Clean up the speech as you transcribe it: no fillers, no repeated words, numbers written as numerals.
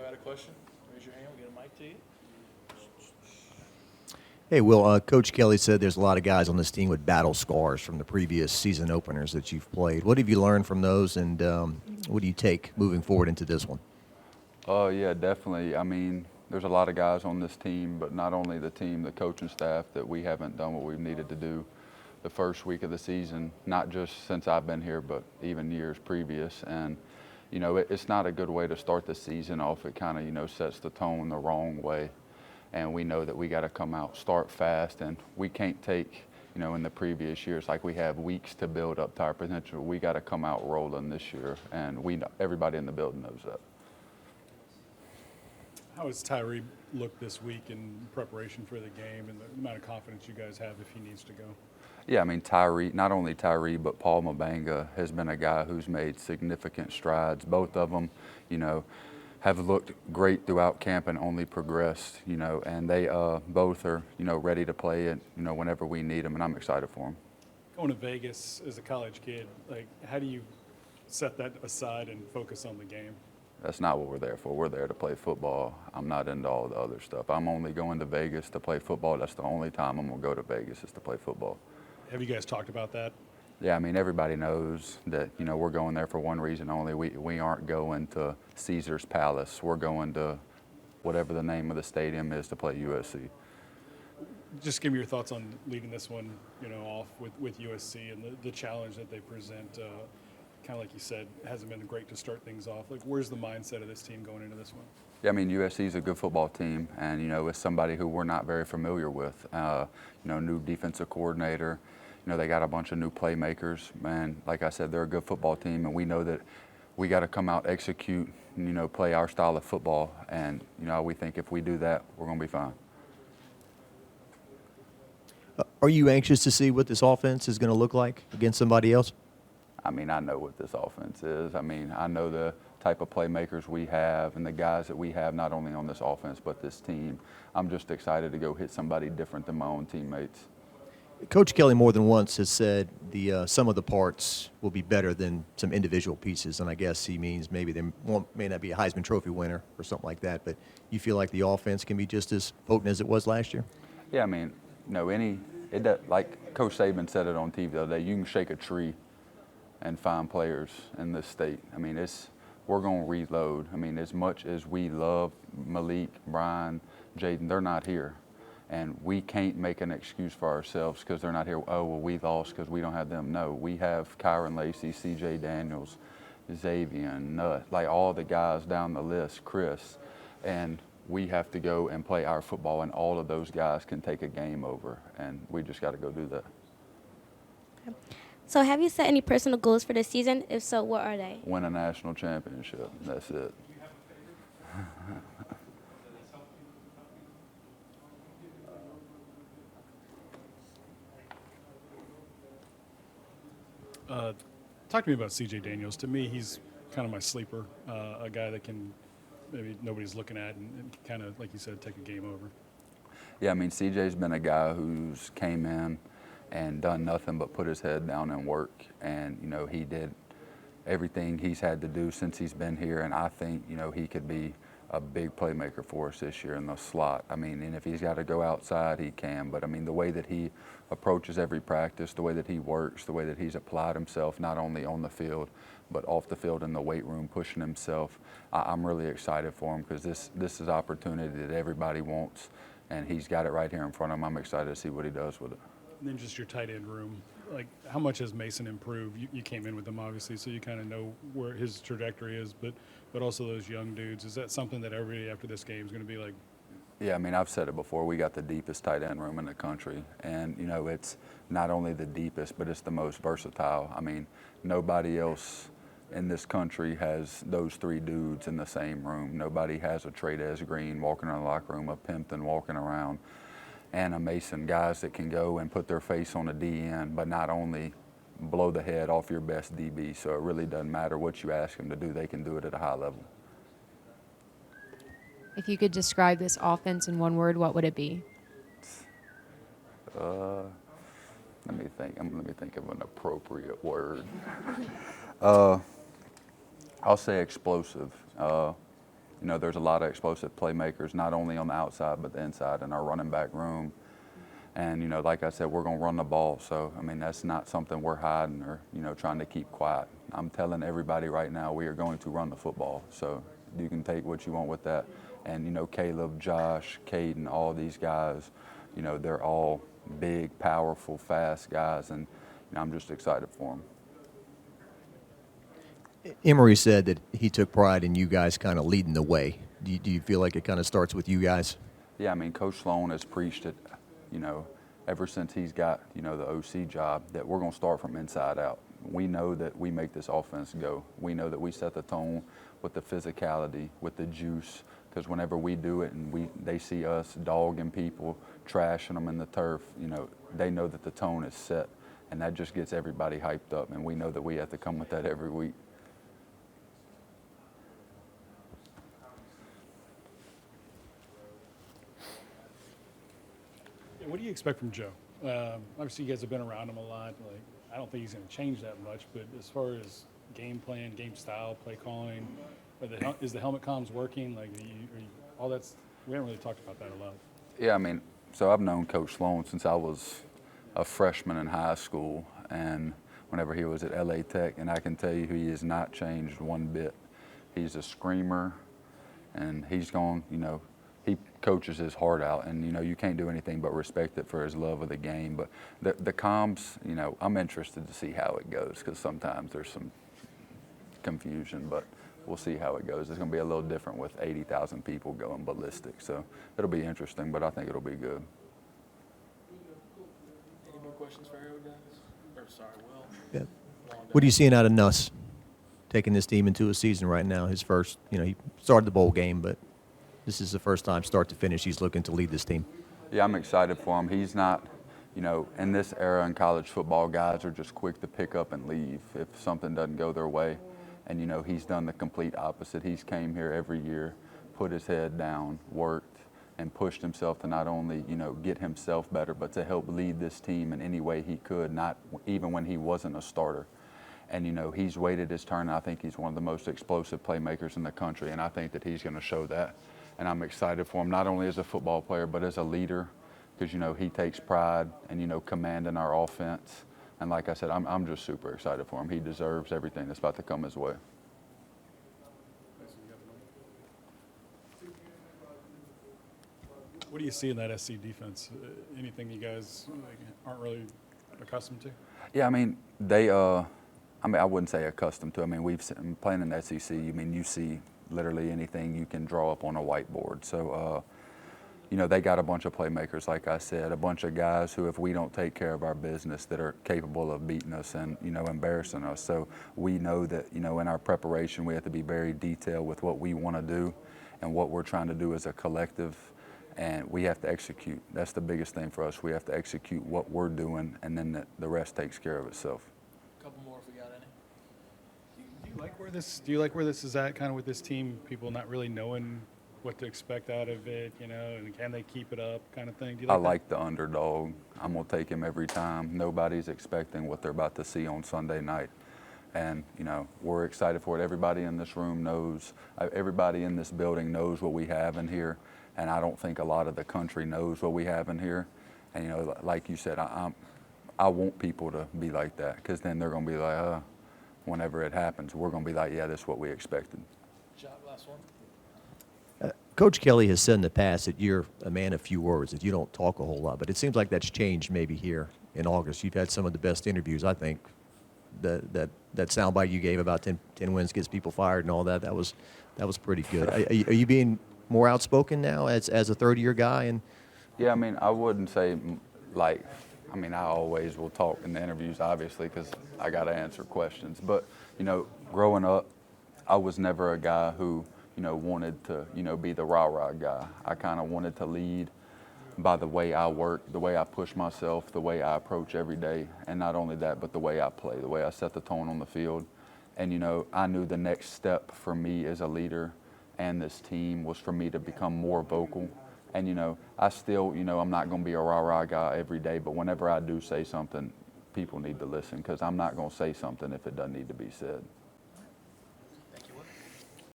got a question, raise your hand. We'll get a mic to you. Hey, Will, Coach Kelly said there's a lot of guys on this team with battle scars from the previous season openers that you've played. What have you learned from those, and what do you take moving forward into this one? Oh, yeah, definitely. I mean, there's a lot of guys on this team, but not only the team, the coaching staff, that we haven't done what we've needed to do the first week of the season, not just since I've been here, but even years previous. And, you know, it's not a good way to start the season off. It kind of, you know, sets the tone the wrong way. And we know that we got to come out, start fast, and we can't take, you know, in the previous years, like we have weeks to build up to our potential. We got to come out rolling this year, and we know, everybody in the building knows that. How has Tyree looked this week in preparation for the game and the amount of confidence you guys have if he needs to go? Yeah, I mean, Tyree, not only Tyree, but Paul Mabanga has been a guy who's made significant strides. Both of them, you know, have looked great throughout camp and only progressed, you know, and they both are, you know, ready to play it, you know, whenever we need them, and I'm excited for them. Going to Vegas as a college kid, like, how do you set that aside and focus on the game? That's not what we're there for. We're there to play football. I'm not into all the other stuff. I'm only going to Vegas to play football. That's the only time I'm going to go to Vegas is to play football. Have you guys talked about that? Yeah, I mean, everybody knows that, you know, we're going there for one reason only. We aren't going to Caesar's Palace. We're going to whatever the name of the stadium is to play USC. Just give me your thoughts on leading this one, you know, off with USC and the challenge that they present. Kind of like you said, hasn't been great to start things off. Like, where's the mindset of this team going into this one? Yeah, I mean, USC is a good football team, and, you know, it's somebody who we're not very familiar with. You know, new defensive coordinator. You know, they got a bunch of new playmakers, and like I said, they're a good football team, and we know that we got to come out, execute, and, you know, play our style of football, and, you know, we think if we do that, we're going to be fine. Are you anxious to see what this offense is going to look like against somebody else? I mean, I know what this offense is. I mean, I know the type of playmakers we have and the guys that we have, not only on this offense, but this team. I'm just excited to go hit somebody different than my own teammates. Coach Kelly more than once has said the sum of the parts will be better than some individual pieces, and I guess he means maybe there may not be a Heisman Trophy winner or something like that, but you feel like the offense can be just as potent as it was last year? Yeah, I mean, you know, like Coach Saban said it on TV the other day, you can shake a tree and find players in this state. I mean, we're going to reload. I mean, as much as we love Malik, Brian, Jaden, they're not here. And we can't make an excuse for ourselves because they're not here. Oh, well, we lost because we don't have them. No, we have Kyron Lacey, C.J. Daniels, Xavier, Nutt, like all the guys down the list, Chris. And we have to go and play our football, and all of those guys can take a game over. And we just got to go do that. So have you set any personal goals for this season? If so, what are they? Win a national championship. That's it. Talk to me about C.J. Daniels. To me, he's kind of my sleeper, a guy that can maybe nobody's looking at and kind of, like you said, take a game over. Yeah, I mean, CJ's been a guy who's came in and done nothing but put his head down and work. And, you know, he did everything he's had to do since he's been here. And I think, you know, he could be a big playmaker for us this year in the slot. I mean, and if he's got to go outside, he can. But, I mean, the way that he approaches every practice, the way that he works, the way that he's applied himself, not only on the field, but off the field in the weight room, pushing himself, I'm really excited for him because this is opportunity that everybody wants. And he's got it right here in front of him. I'm excited to see what he does with it. And then just your tight end room, like how much has Mason improved? You came in with him, obviously, so you kind of know where his trajectory is, but also those young dudes. Is that something that everybody after this game is going to be like? Yeah, I mean, I've said it before. We got the deepest tight end room in the country. And, you know, it's not only the deepest, but it's the most versatile. I mean, nobody else in this country has those three dudes in the same room. Nobody has a Trades Green walking around the locker room, a Pimpton walking around, and a Mason, guys that can go and put their face on a DN, but not only blow the head off your best DB. So it really doesn't matter what you ask them to do. They can do it at a high level. If you could describe this offense in one word, what would it be? Let me think of an appropriate word. I'll say explosive. You know, there's a lot of explosive playmakers, not only on the outside, but the inside in our running back room. And, you know, like I said, we're going to run the ball. So, I mean, that's not something we're hiding or, you know, trying to keep quiet. I'm telling everybody right now we are going to run the football. So you can take what you want with that. And, you know, Caleb, Josh, Caden, all these guys, you know, they're all big, powerful, fast guys. And, you know, I'm just excited for them. Emory said that he took pride in you guys kind of leading the way. Do you feel like it kind of starts with you guys? Yeah, I mean, Coach Sloan has preached it, you know, ever since he's got, you know, the OC job, that we're going to start from inside out. We know that we make this offense go. We know that we set the tone with the physicality, with the juice, because whenever we do it and they see us dogging people, trashing them in the turf, you know, they know that the tone is set, and that just gets everybody hyped up, and we know that we have to come with that every week. What do you expect from Joe? Obviously, you guys have been around him a lot. Like, I don't think he's going to change that much. But as far as game plan, game style, play calling, is the helmet comms working? Like, all that's we haven't really talked about that a lot. Yeah, I mean, so I've known Coach Sloan since I was a freshman in high school, and whenever he was at LA Tech, and I can tell you he has not changed one bit. He's a screamer, and he's gone, you know, he coaches his heart out, and you know you can't do anything but respect it for his love of the game. But the comms, you know, I'm interested to see how it goes, because sometimes there's some confusion, but we'll see how it goes. It's going to be a little different with 80,000 people going ballistic, so it'll be interesting, but I think it'll be good. Any more questions for Harold, guys? Or sorry, Will? Yeah. What are you seeing out of Nuss taking this team into a season right now? His first, you know, he started the bowl game, but this is the first time, start to finish, he's looking to lead this team. Yeah, I'm excited for him. He's not, you know, in this era in college football, guys are just quick to pick up and leave if something doesn't go their way. And, you know, he's done the complete opposite. He's came here every year, put his head down, worked, and pushed himself to not only, you know, get himself better, but to help lead this team in any way he could, not even when he wasn't a starter. And, you know, he's waited his turn. I think he's one of the most explosive playmakers in the country, and I think that he's going to show that. And I'm excited for him, not only as a football player, but as a leader, because, you know, he takes pride in, you know, commanding our offense. And like I said, I'm just super excited for him. He deserves everything that's about to come his way. What do you see in that SC defense? Anything you guys aren't really accustomed to? Yeah, I mean, I wouldn't say accustomed to. I mean, we've been playing in the SEC. I mean, you see literally anything you can draw up on a whiteboard. So, you know, they got a bunch of playmakers, like I said, a bunch of guys who, if we don't take care of our business, that are capable of beating us and, you know, embarrassing us. So we know that, you know, in our preparation, we have to be very detailed with what we want to do and what we're trying to do as a collective. And we have to execute. That's the biggest thing for us. We have to execute what we're doing, and then the rest takes care of itself. A couple more if we got any. Do you like where this is at, kind of with this team? People not really knowing what to expect out of it, you know, and can they keep it up, kind of thing. Do you I like that? like the underdog. I'm gonna take him every time. Nobody's expecting what they're about to see on Sunday night. And, you know, we're excited for it. Everybody in this room knows, everybody in this building knows what we have in here. And I don't think a lot of the country knows what we have in here. And, you know, like you said, I want people to be like that, because then they're going to be like, whenever it happens, we're going to be like, yeah, that's what we expected. Shot, last one. Coach Kelly has said in the past that you're a man of few words, that you don't talk a whole lot, but it seems like that's changed maybe here in August. You've had some of the best interviews, I think. That soundbite you gave about 10 wins gets people fired and all that, that was pretty good. Are you being more outspoken now as a third-year guy? And Yeah, I mean, I wouldn't say, like, I mean, I always will talk in the interviews, obviously, because I got to answer questions. But, you know, growing up, I was never a guy who, you know, wanted to, you know, be the rah-rah guy. I kind of wanted to lead by the way I work, the way I push myself, the way I approach every day. And not only that, but the way I play, the way I set the tone on the field. And, you know, I knew the next step for me as a leader and this team was for me to become more vocal. And, you know, I still, you know, I'm not going to be a rah-rah guy every day, but whenever I do say something, people need to listen, because I'm not going to say something if it doesn't need to be said.